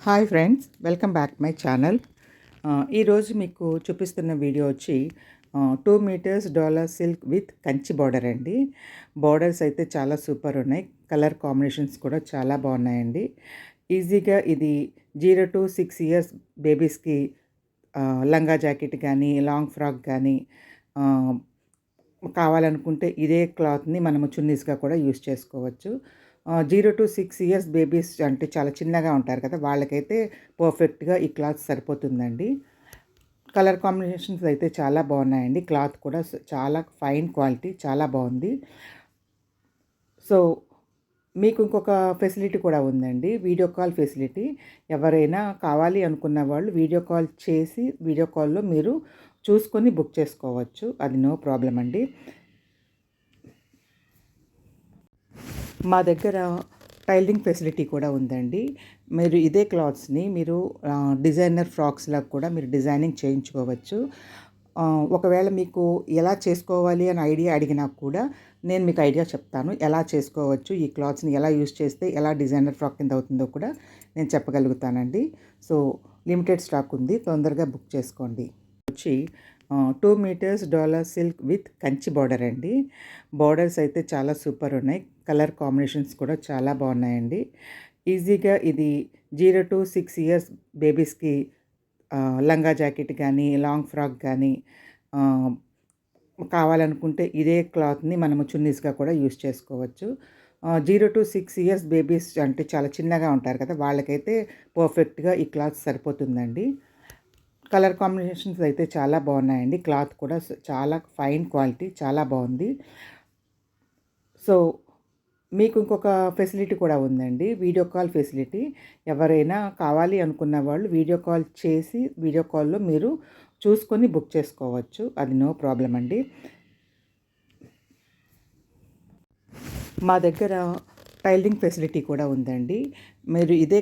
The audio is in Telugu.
Hi friends, welcome back my channel. ఈరోజు మీకు చూపిస్తున్న వీడియో వచ్చి 2 meters dollar silk with Kanchi border అండి. బార్డర్స్ అయితే చాలా సూపర్ ఉన్నాయి. కలర్ కాంబినేషన్స్ కూడా చాలా బాగున్నాయండి. ఈజీగా ఇది 0 to 6 ఇయర్స్ బేబీస్కి లంగా జాకెట్ కానీ, లాంగ్ ఫ్రాక్ కానీ కావాలనుకుంటే ఇదే క్లాత్ని మనము చున్నీస్గా కూడా యూస్ చేసుకోవచ్చు. 0 to 6 ఇయర్స్ బేబీస్ అంటే చాలా చిన్నగా ఉంటారు కదా, వాళ్ళకైతే పర్ఫెక్ట్గా ఈ క్లాత్ సరిపోతుందండి. కలర్ కాంబినేషన్స్ అయితే చాలా బాగున్నాయండి. క్లాత్ కూడా చాలా ఫైన్ క్వాలిటీ, చాలా బాగుంది. సో మీకు ఇంకొక ఫెసిలిటీ కూడా ఉందండి, వీడియో కాల్ ఫెసిలిటీ. ఎవరైనా కావాలి అనుకున్న వాళ్ళు వీడియో కాల్ చేసి వీడియో కాల్లో మీరు చూసుకొని బుక్ చేసుకోవచ్చు. అది నో ప్రాబ్లం అండి. మా దగ్గర టైలరింగ్ ఫెసిలిటీ కూడా ఉందండి. మీరు ఇదే క్లాత్స్ని మీరు డిజైనర్ ఫ్రాక్స్‌లా కూడా మీరు డిజైనింగ్ చేయించుకోవచ్చు. ఒకవేళ మీకు ఎలా చేసుకోవాలి అని ఐడియా అడిగినా కూడా నేను మీకు ఐడియా చెప్తాను. ఎలా చేసుకోవచ్చు, ఈ క్లాత్స్‌ని ఎలా యూజ్ చేస్తే ఎలా డిజైనర్ ఫ్రాక్ కింద అవుతుందో కూడా నేను చెప్పగలుగుతానండి. సో లిమిటెడ్ స్టాక్ ఉంది, తొందరగా బుక్ చేసుకోండి. వచ్చి 2 meters dollar silk with Kanchi border అండి. బార్డర్స్ అయితే చాలా సూపర్ ఉన్నాయి. కలర్ కాంబినేషన్స్ కూడా చాలా బాగున్నాయండి. ఈజీగా ఇది 0 to 6 ఇయర్స్ బేబీస్కి లంగా జాకెట్ కానీ, లాంగ్ ఫ్రాక్ కానీ కావాలనుకుంటే ఇదే క్లాత్ని మనము చున్నీస్గా కూడా యూస్ చేసుకోవచ్చు. 0 to 6 ఇయర్స్ బేబీస్ అంటే చాలా చిన్నగా ఉంటారు కదా, వాళ్ళకైతే పర్ఫెక్ట్గా ఈ క్లాత్ సరిపోతుందండి. కలర్ కాంబినేషన్స్ అయితే చాలా బాగున్నాయండి. క్లాత్ కూడా చాలా ఫైన్ క్వాలిటీ, చాలా బాగుంది. సో మీకు ఇంకొక ఫెసిలిటీ కూడా ఉందండి, వీడియో కాల్ ఫెసిలిటీ. ఎవరైనా కావాలి అనుకున్న వాళ్ళు వీడియో కాల్ చేసి వీడియో కాల్లో మీరు చూసుకొని బుక్ చేసుకోవచ్చు. అది నో ప్రాబ్లం అండి. మా దగ్గర టైలరింగ్ ఫెసిలిటీ కూడా ఉందండి. మీరు ఇదే